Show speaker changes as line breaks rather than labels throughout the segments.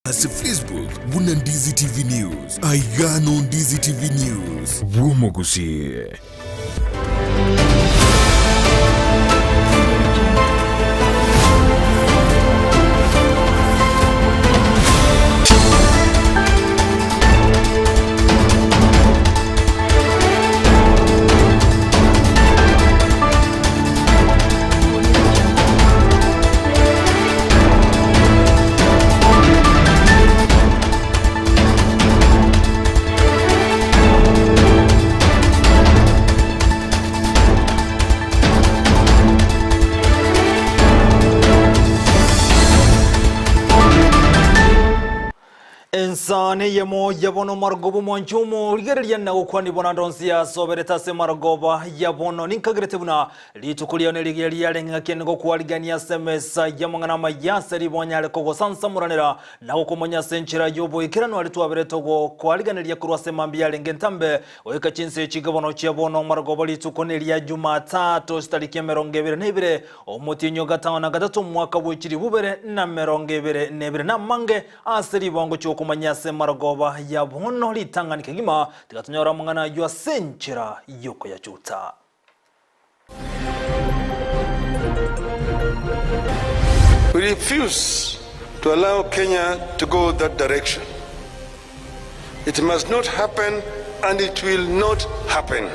As Facebook, buna Ndizi TV News. Aigano Ndizi TV News. Womogusi.
Insani yemo yabono margobo monchumo ligerya na ukwani bonandonsia sobereta se margoba yabono ninkagrete buna litukulia ne ligerya lenga kengo kwaligania semesa yamangana mayaseri bonyale kogo sansa muranera na ukomonya senchira yobo ikirano alitwaberetogo kwaliganirya kurwase mambia lengentambe oyeka chinse chigabono chiabono margobo litukonelia Jumatatu stariki 22 omutinyo gatana gatatu mwaka bwikiri bubere na 22 na mange aseri bongo kumanyase maragoba ya bono litanganika gima tikatunyora mungana ywa senchira yoko ya chuta.
We refuse to allow Kenya to go that direction. It must not happen and it will not happen.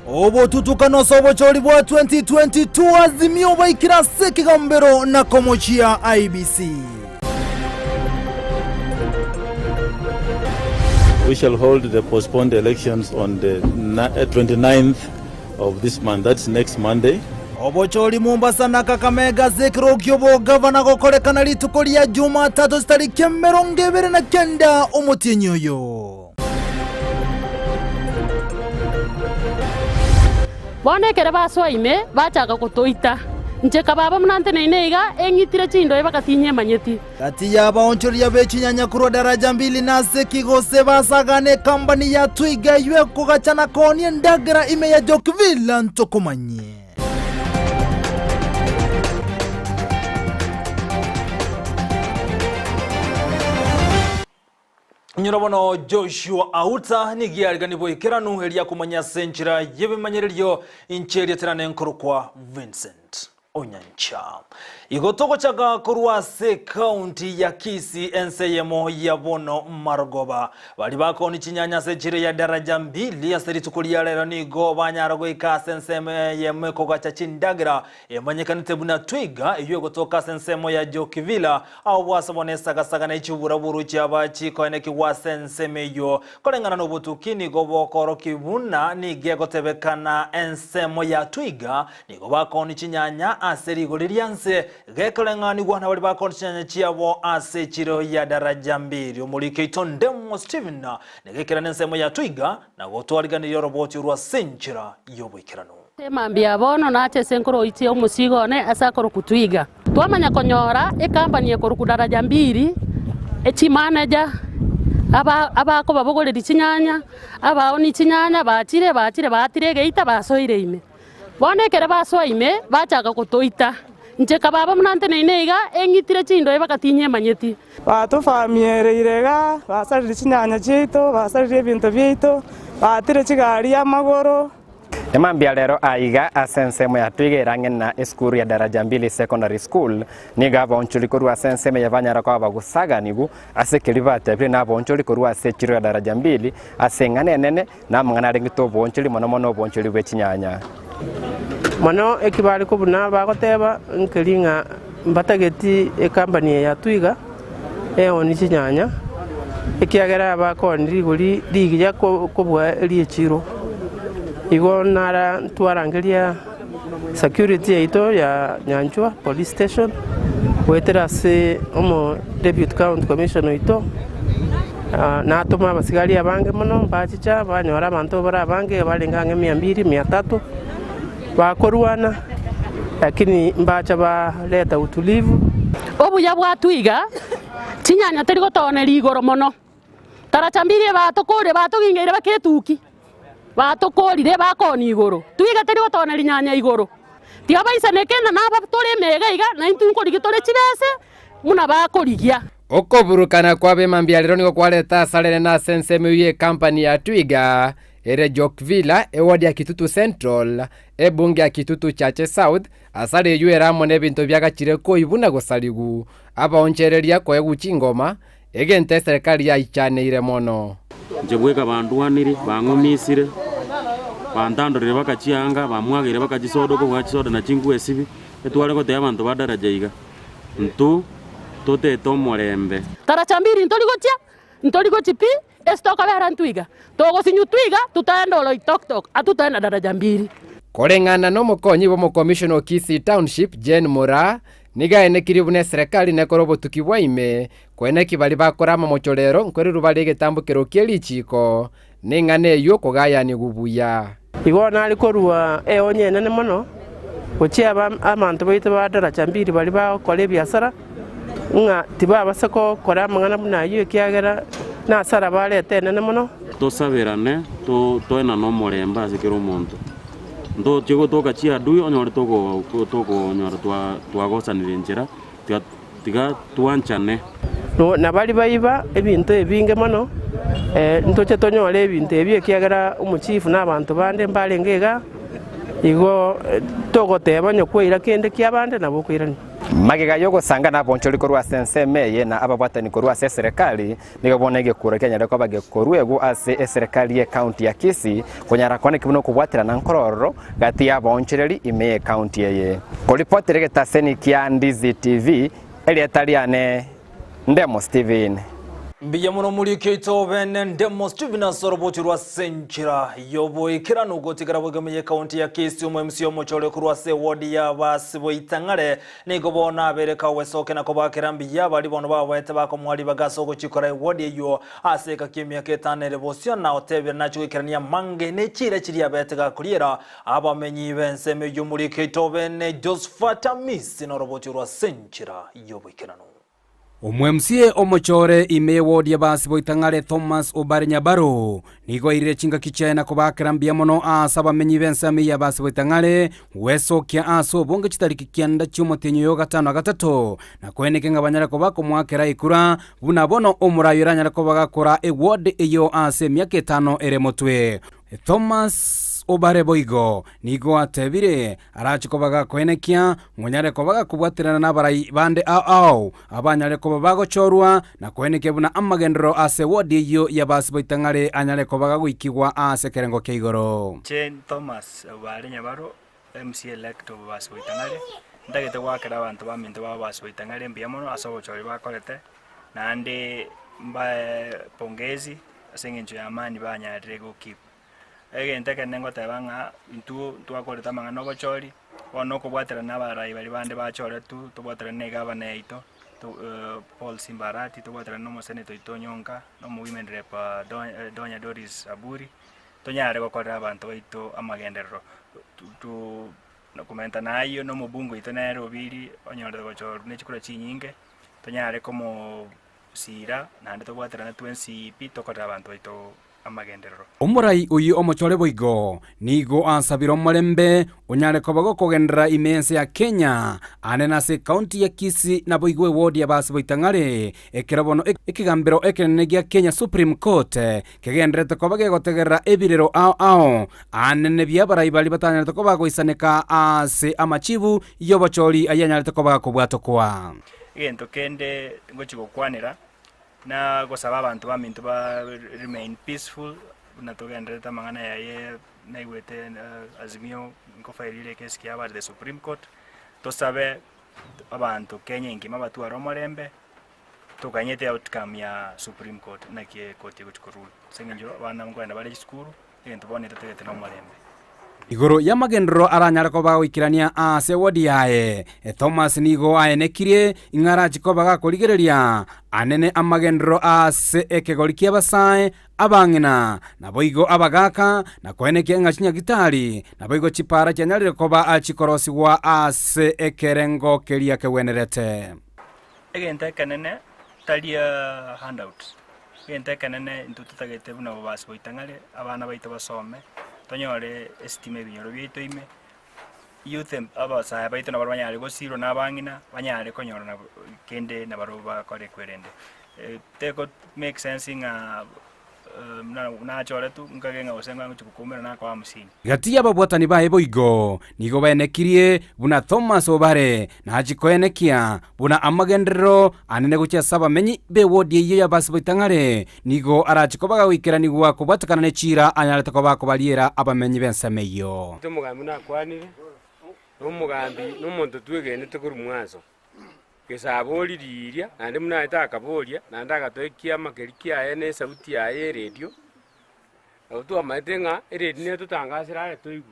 Obo tutukano sobo choli bwa 2022 azimio baikira seki gambero na komochia IBC.
We shall hold the postponed elections on the 29th of this month. That's next Monday.
Obocholi Mombasa na Kakamega zekro kyobo governor gokorekana litukolia Jumatatu stariki 29 omutinyoyo.
Bonekere baswaime bachaka kutoita. Ncheka baba mnante neineiga engitire chindo ebakatinye manyeti.
Kati ya baonchori ya bechinyanya kurwa daraja 2 na sekigose basagane kambani ya Twiga ywe kugachana koni ndagera ime ya Jokville ntokomanye.
Nyirabono Joshua Auta nigiarigani boikeranu elia kumanya senchira yebimanyereryo incheri terane nkorokwa Vincent Onyancha. Igotoko chaga kurwase county ya Kisii enseyemo ya bono Margoba. Bali bako ni chinyanya sechire ya daraja 2 ya seritukulia lero ni goba nyarago ikase enseme yemwe kogacha chindagira emanyekanite buna Twiga iyo gotoka sensemo ya Jokivila au wasabone saga na ichubura buru chabachi koene kiwase enseme yo kolengana no butukini gobo koroki buna ni gegotebekana ensemo ya Twiga ni gobako ni chinyanya aseri golirianse gekolengani gwana bali bakonchanya chiabo ase chiro ya daraja 2 omulike itondemo Steven na negekera nensemo ya Twiga na gotwaliganira roboti rwa senchira yobwikirano
Mambia bono nache senkoro iti omusigone asakoro kutwiga twamanya konyora ekampani ekoro daraja 2 echi manager abako babogorera chinyanya abaoni chinyanya batire geita basoire ime bonekere baswaime bachaka kutoita ncheka baba mnante neineiga engitire chindo ebakatinye manyeti
batufamiererega basarire chinyanya chito basarire ebintu byito batire chigari ya magoro
Emambia lero aiga asensemo ya Twiga irangena eskuru ya daraja 2 secondary school niga bonchuli kurwa sensemo ya banyara kwa bagusaga nigu asekeliva tapire na bonchuli kurwa sechiro ya daraja 2 asengane nene na mangana ringito bonchuli mono bonchuli bechinyanya
Mano ekibali kubuna bagoteba nkelinga mbatageti ekampani ya Twiga oni chinyanya ekiagera bakondiri guri ligija kubwa liechiro igo nara twarangeria security ito ya Nyanchwa police station wetera se omo deputy county commissioner ito na tuma basigari abange mono bachicha banyora abantu bara abange balinga 200 300 bakorwana lakini mbacha baleta utulivu
obuya bwa Twiga chinyanya teri gotone ligoro mono tarachambire batokore batogingeire baketuki batokorire bakoni igoro Twiga teri gotone linyanya igoro tiaba isanekena naba tore mega iga na intunko ligitore chibese muna bakorigia
Okuburukana kwa bema mbialiro niko kwaleta salene na senseme kampani ya Twiga ere Jokvilla ewadi ya Kitutu Central ebunge ya Kitutu Chache South asale yuera mone bintu byagachire ko ibuna gosaligu abaonchereria ko eguchingoma egente serikali ya ichaneire mono
njebweka banduaniri bangumisire bandandorire bakachianga bamwagire bakachisodo ko bakachisodo na chingu esibi etwale ko te abantu badaraja iga ntu tote tomorembe
Daraja mbili ntoligotia pi estoka vera Twiga togo sinyu Twiga tutaenda Oloitoktok atutaenda daraja mbili
kolengana no mukonyi bo commissioner Kisii Township Jen Mura nigaene kiribune serikali nekorobo tukibwaime kwene kibali bakorama mochorero nkweru bali getambukiro kielichiko ningane yo kogayani gubuya
igona ali korua onyene ne mono ochiaba amantu baite badaraja mbili bali bakole biasara nga tiba basako kora mangana buna yo kiagera na sara balete nene mono
tosabirane toena no moremba asikero muntu ndo chigo toka chia dui onyore toko nyora twagosanire njira tiga tuanchane
no nabali baiba ebintu ebinge mono ntoche tonyole ebintu ebye kiagera umuchifu n'abantu bande mbalengega igo togoteba nyokweira kende kiabande nabo kwirani
magega yogo sanga na boncholi korwa senseme na ababatani korwa serikali nigabonege kura Kenya reko bage korwego ase serikali ye county ya Kisii kunyara kone kibuno kubwatira na nkororo gati ya bonchereri ime county ye kolipotere taseni kia Ndizi TV eliataliane Ndemo Steven
Mbiya muno muri keito bene Ndemo Steven sorobotirwa senchira yobo ikira nugo tigara bogamiye county ya Kisii umwe mochole kurwa se wodi ya basibo itangare nigobona bereka wesoke na kobakira mbiya bali bono babete bakomwali bagasoko chikora wodi yo aseka kimya ketane rebosio na otebe na chukirania mange ne chire chiri abetega kuriera abamenyi benseme yo muri keito bene Josfata Miss norobotirwa senchira yobo ikira nugo
Omwemsie omochore ime wodi ya basibo itangare Thomas Obare Nyabaro nigo irire chinga kichena kobakira mbia mono asaba menyi bensame ya basibo itangare weso kia aso bonge chitariki kianda chumotenyo yo gatano gatatu na kweneke ngabanyara kobako mwakera ikura buna bono omurayira nyara kobagakora wodi eyo ase myaka 5 ere motwe Thomas Obare boigo nigo atebire arachikobaga kwenekia ngonyare kobaga kubwatirana nabarai bande au abanyare kobago chorwa na kweneke buna amagendro ase wodi yo ya basibo itangare anyare kobaga guikigwa ase kerengo keigoro
Chen Thomas Obare Nyabaro MC elect of basibo itangare ndagete gwakera abantu baminto ba basibo itangare mbiamono asobo chori bakorete nande mbae pongezi asengenjo ya amani banyare gukip egente kenengo tebanga intu twakoreta mangano bochori ono kubwatera nabarai bali bande bachore tu tubwatera nega baneito Paul Simbarati tubwatera no senator Itonyonka no women rep Donya Doris Aburi tonyare gukora abantu baito amagenderero tu no komenta nayo no mubungo itonero biri onyore bochoro nechikura chinyinge tonyare como sira nande tubwatera na 20 pito kora abantu baito amagenderero
omurai uyu omochore boigo nigo ansabiro molembe onyare kobago kogendera imense ya Kenya anena se county ya Kisii na boigwe wodi ya basibo itangare ekerabono ekigambiro ekenegia Kenya Supreme Court kegendrete kobage gotegerera ebirero ao anene byabarai bali batanyarete kobago isaneka ase amachibu yobochori ayanyarete kobaga kubwato kwa
gento kende ngochiko kwanira na gosaba abantu bamintu ba remain peaceful na togendreta mangana yaye naigwete azimio ngofairire kesi kiaba the Supreme Court to sabe abantu Kenya ingima batu aromorembe tukanyete outcome ya Supreme Court na kie koti guchikorul sengenjo bana ngwenda bali school gento bonete tegete no morembe
igoro ya magendro aranyara kobaga wikirania ase wodi yae Thomas nigo aenekirie ingara chikobaga koligereria anene amagendro ase ekegolikia basae abangina na boigo abagaka na kwenekia ngachinya gitari na boigo chipara chanyalire koba achikorosi wa ase ekerengo kelia kewenerete
egente kanene talia handouts egente kanene ntutagete buna basibo itangale abana baito basome tonyore estime binyoro bito ime youth abasa baito na banyare go siro na bangina banyare konyora na kende na baruba kore kwerende teko make sense nga na chore tu nkagenga usenga nguchukumira na kwa 50
gati ababwatani bae boigo nigo baenekirie buna Thomas Obare na ajikoenekia buna amagendero anene gucha saba menyi be wodi ye ya basi boitangare nigo arachiko baga wikera nigwa kubatakana ne chira anyareta ko bako baliera abamenyi bensameyo
tumugambi na kwanire n'umugambi n'umuntu twegene tekuru mwazo kesaboli liria nande muna itakabolia nanda gatoikia makerikia ene sauti ya radio auto amatenga radio tutangasira toigu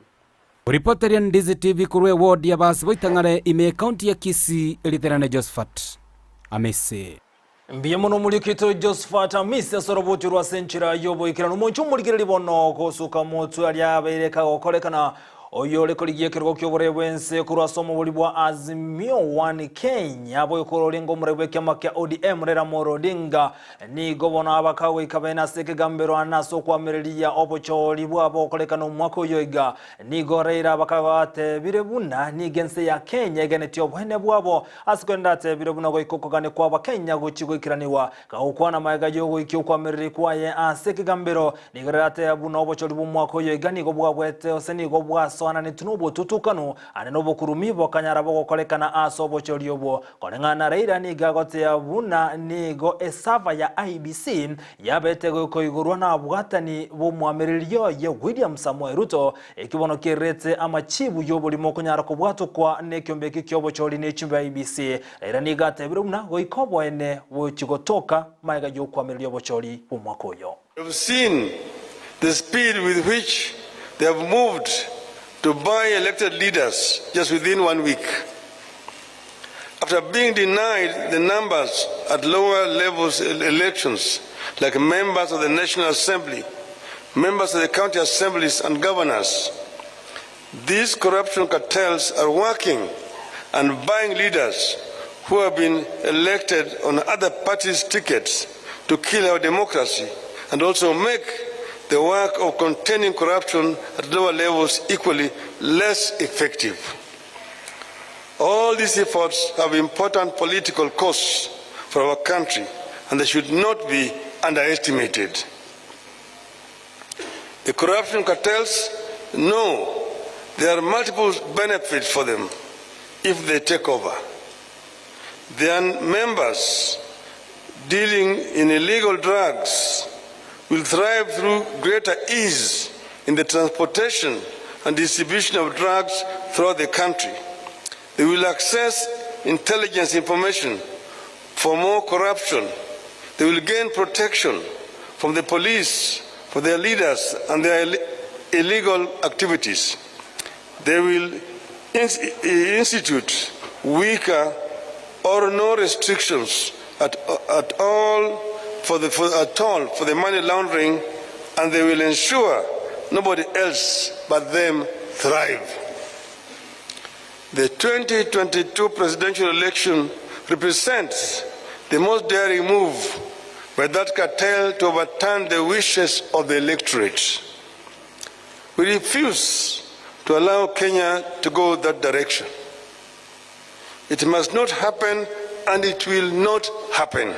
Reporter Ndizi TV kurwe ward ya basi boitangare ime county ya Kisii eliterane Josephat Amese
Mbiyemono mulikito Josephat Amese sorobotu rwa senchira yobo ikirano moncho muligirira bono kosuka motu alyabereka okolekana oyole koligiye kirgo kyoborebwense kurwasomo bulibwa Azimio 1 Kenya boyo korolengo murebwe kyamaka ODM rera morodinga ni gobona abakawe kabena seke gambero anaso kwamerelia obocholi bwabo kolekana umwako yoiga ni goreira abakawate birebuna ni gense ya Kenya genetyo bwene bwabo asikwendate birebuna go ikokogane kwa bakenya guchigo ikiraniwa kaukwana maega yogo ikyo kwamereli kwaye aseke gambero ni gorate abuna obocholi bumwako yoiga ni gobwabwete oseni gobwaso ana nitunubo tutukano anenobo kurumibo kanyara bogo kolekana asobo choriobo kolengana reira ni gagote ya buna nigo esava ya IBC yabetego koigurwa na bwatani bo mwamerilyo ye William Samoei Ruto ekibono kirete amachibu yobolimo kunyara kubwatu kwa nekyombeki kyobo choli ne chimba IBC reira ni gate birumna go ikobo ene wo chigotoka maiga yo kwamerilyo bocholi bomwakoyo.
You've seen the speed with which they have moved to buy elected leaders just within 1 week. After being denied the numbers at lower levels elections, like members of the National Assembly, members of the county assemblies and governors, these corruption cartels are working and buying leaders who have been elected on other parties' tickets to kill our democracy and also make the work of containing corruption at lower levels equally less effective. All these efforts have important political costs for our country, and they should not be underestimated. The corruption cartels know there are multiple benefits for them if they take over. Their members dealing in illegal drugs will thrive through greater ease in the transportation and distribution of drugs throughout the country. They will access intelligence information for more corruption. They will gain protection from the police for their leaders and their illegal activities. They will institute weaker or no restrictions at all for the money laundering, and they will ensure nobody else but them thrive. The 2022 presidential election represents the most daring move by that cartel to overturn the wishes of the electorate. We refuse to allow Kenya to go that direction. It must not happen, and it will not happen.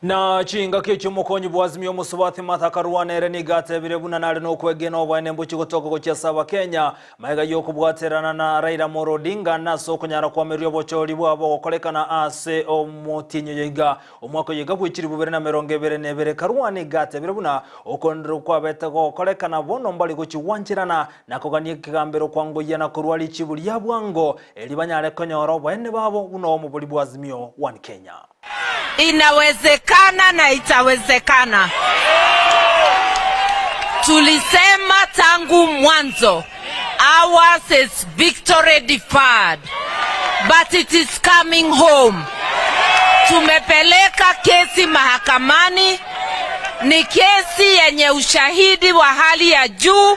Na chinga kecho mokonyi bwazimio musubathi mathakarwane ereni gate birebuna nare no kwegena obwane mbuchi gotoko gocha saba Kenya maiga yoko bwaterana na Raila Morodinga naso kunyara kwa merio bocholi bwabo gokolekana ase omotinyo yiga omwako yiga bwikiri bubere na meronge bere nebere karwane gate birebuna okondro kwa beta gokolekana bono mbali gochi wanchirana nakoganie kigambero kwango yana kurwali chibuli yabwango elibanyare konyoro bwene babo uno omubuli bwazimio 1 Kenya.
Inawezekana na itawezekana. Tulisema tangu mwanzo, ours is victory deferred, but it is coming home. Tumepeleka kesi mahakamani, ni kesi yenye ushahidi wa hali ya juu.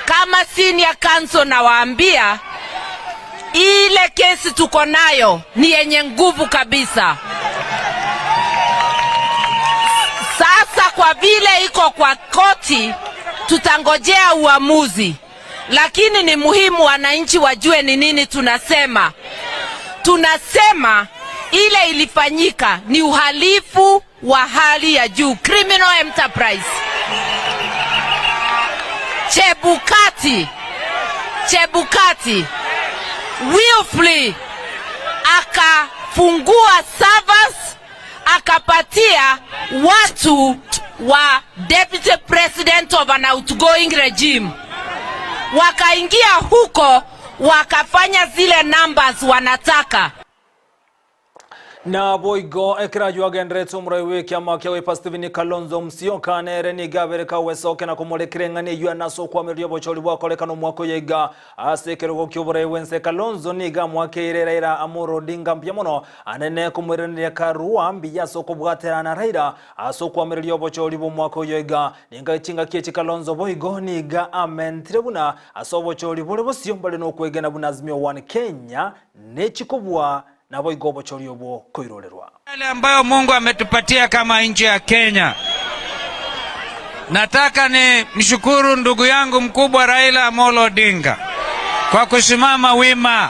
Kama senior counsel nawaambia, ile kesi tuko nayo ni yenye nguvu kabisa. Sasa kwa vile iko kwa koti, tutangojea uamuzi. lakini ni muhimu wananchi wajue ni nini tunasema. Tunasema ile ilifanyika ni uhalifu wa hali ya juu, criminal enterprise. Chebukati willfully akafungua servers, akapatia watu wa deputy president of an outgoing regime, wakaingia huko wakafanya zile numbers wanataka.
Na boigo ekiraju agendretso muraiwe kiama kya wepa Stephen Kalonzo Musyoka nere ni gabereka wesoke na kumulekirengani yua naso kwa miryo bocholi bwakoleka no mwako yega asekero kyobore wense Kalonzo ni ga mwake irera Amolo Odinga mpyamono anene kumwirenera karua mbiya soko bwaterana raira aso kwa miryo bocholi bo mwako yega ninga chinga kye Kalonzo boigo ni ga amentrebuna aso bocholi bole bosyo bale no kwegena bunazimio 1 Kenya nechikobwa na boigo bocholi obo koirorerwa
yale ambayo Mungu ametupatia kama nchi ya Kenya. Nataka ni mshukuru ndugu yangu mkubwa Raila Amolo Odinga kwa kusimama wima,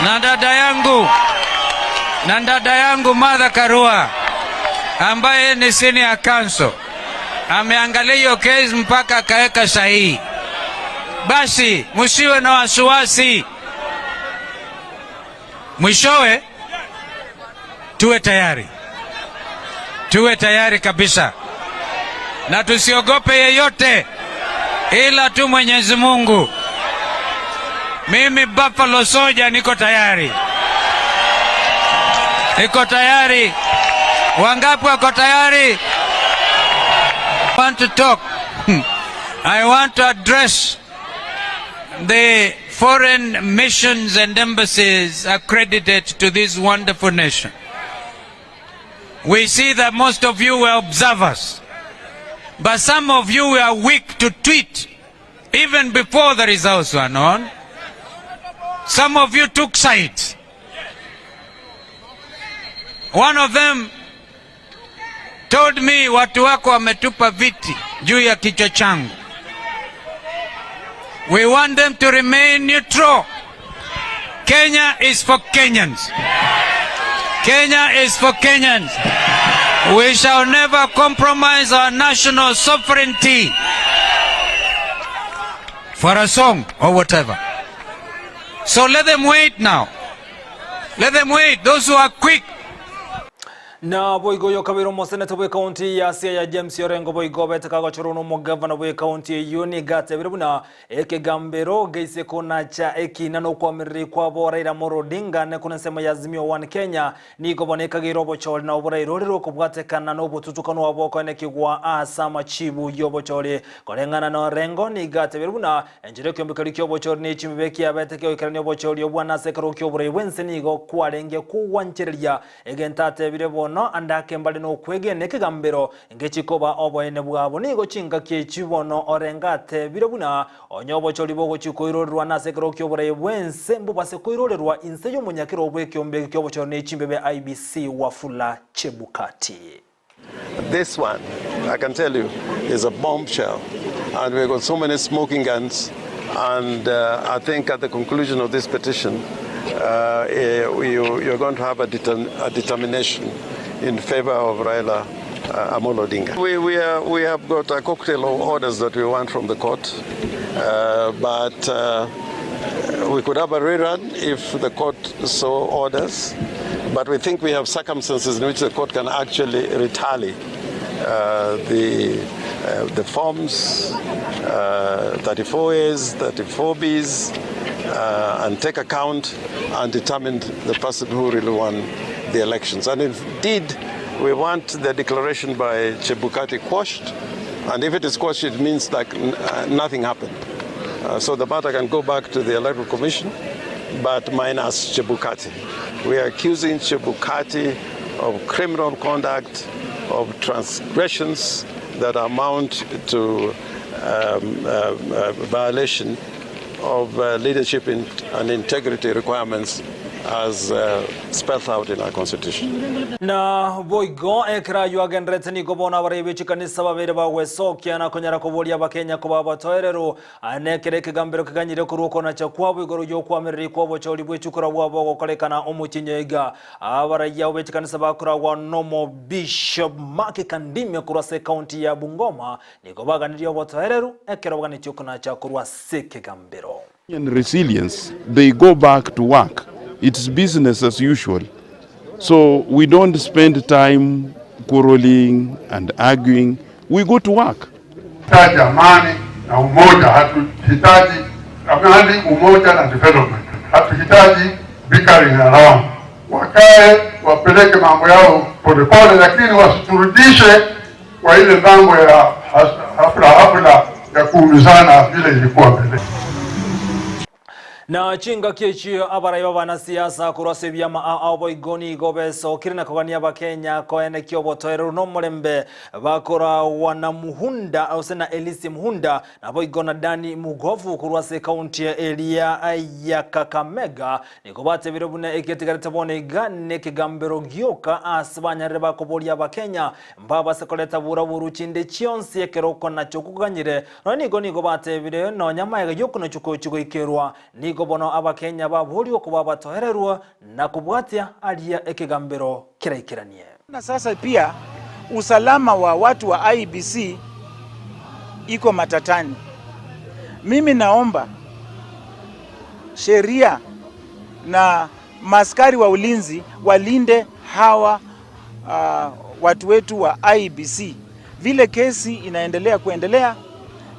na dada yangu Martha Karua ambaye ni senior counsel ameangalia hiyo case mpaka akaweka sahihi. Basi msiwe na wasiwasi, mwishowe tuwe tayari kabisa, na tusiogope yeyote ila tu Mwenyezi Mungu. Mimi Buffalo Soldier niko tayari. Wangapi wako tayari? I want to address the foreign missions and embassies accredited to this wonderful nation. We see that most of you were observers, but some of you were weak to tweet even before the results were known. Some of you took sides. One of them told me watu wako wametupa viti juu ya kichwa changu. We want them to remain neutral. Kenya is for Kenyans. We shall never compromise our national sovereignty for a song or whatever. So let them wait now. Those who are quick.
Na boigo yo kabiro mosenete bwe county ya Siaya James Orengo boigo betaka gochorono mo governor bwe county yoni gate birubuna eke gambero geise kona cha eki nano kwa mirri kwa bo Raila Amolo Odinga ne kunasema yazimio 1 Kenya ni goboneka girobo choli na obora irorero kubwatekana no bututukano waboko ne kigwa asama chibu yobo choli kolengana no Orengo ni gate birubuna enjire kyombekali kyobo choli ne chimbeki abeteke okerane obo choli obwana sekero kyobora wense ni go kwalenge kuwanchereria egentate birebo no andake mbali no kwege ne kigambero ngechikoba oboene bwabo nigo chinga kyechibono orengate birobuna onyobo choli bogo chikoirorwa na sekero kyobora bwense mbubase koirorerwa inseyo munyakiro obwe kyombe kyobo chone chimbebe IBC Wafula Chebukati.
This one, I can tell you, is a bombshell, and we've got so many smoking guns, and I think at the conclusion of this petition you're going to have a determination in favor of Raila Amolo Odinga. We have got a cocktail of orders that we want from the court, but we could have a rerun if the court so orders, but we think we have circumstances in which the court can actually retaliate the forms, 34As, 34Bs, and take account and determine the person who really won the elections. And indeed, we want the declaration by Chebukati quashed, and if it is quashed, it means like nothing happened. So the matter can go back to the Electoral Commission, but minus Chebukati. We are accusing Chebukati of criminal conduct, of transgressions that amount to violation of leadership and integrity requirements as spelled out in our constitution.
Na boigo ekra yuagenrete ni gobona barebici kanisa babere bagwesokia na konyara kubolia bakenya kuba batoerero anekere kigambiro kiganyire kuruko na chakwabo igoro yo kwamereri kwabo choli bwechukura bwabo gokolekana omukinyega abaraya obeci kanisa bakura wa nomo Bishop Mark Kandimye kurase county ya Bungoma ni gobaganiriyo batoerero ekero bagani chukuna chakurwa sekigambiro.
In resilience, they go back to work. It's business as usual. So we don't spend time quarreling and arguing. We go to work.
Hitaji amani na umoja, hatuhitaji amani, umoja na development. Hatuhitaji bickering around. Wakae wapeleke mambo yao polepole, lakini wasiturudishe kwa ile mambo ya hafla ya kuumizana vile ilikuwa mbele.
Na chinga kechi abarayo bana siasa kurase byama abo igoni gobeso kirina kogania bakenya koene kyobotoero no mulembe bakora wana muhunda au sena Elisi Muhunda nabo igona Dani Mugovu kurase county area ya Kakamega nikobate birobune eketigarete bone gane kigambero gyoka asbanyare bakobolia bakenya mbaba sekoleta buraburu chinde chionsi ekeroko na chokuganyire no nigoni gobate bire no nyamaye yokuno chuko ikerwa ni bono abakenya babulio kuba batohererwa na kubwatia alia ekigambiro kiraikiranie.
Na sasa pia usalama wa watu wa IBC iko matatani. Mimi naomba sheria na maskari wa ulinzi walinde hawa watu wetu wa IBC. Vile kesi inaendelea kuendelea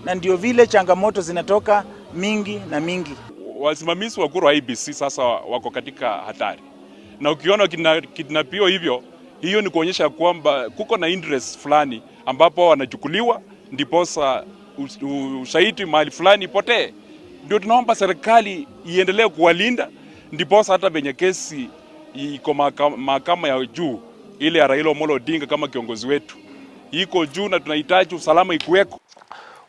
na ndio vile changamoto zinatoka mingi na mingi.
Wasimamizi wa kura wa IBC sasa wako katika hatari. Na ukiona kidnapio hivyo, hiyo ni kuonyesha kwamba kuko na interest fulani ambapo wanachukuliwa ndiposa ushahidi mahali fulani ipotee. Ndio tunaomba serikali iendelee kuwalinda ndiposa hata benye kesi iko mahakama ya juu ile ya Raila Amolo Odinga kama kiongozi wetu iko juu na tunahitaji usalama ikuweko.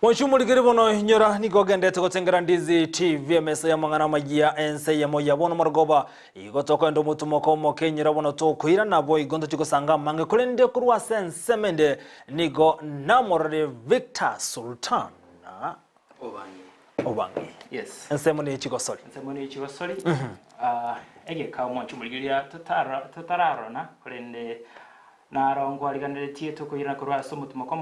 Wanchumulikiri bono nyora niko gendete kutengera Ndizi TV mesa ya mangana majia ense ya moya bono margoba igotoko endo mutumoko mokenyira bono tokuira nabo igondo chikosanga mange kulende kurwa sensemende nigo namorre Victor Sultan na Obangi.
Yes.
Ensemo ni chikosoli.
Ensemo ni chikosoli. Ege ka mwanchumulikiri tutararo na kulende na rongo aliganire tie tokuira kurwa somutumoko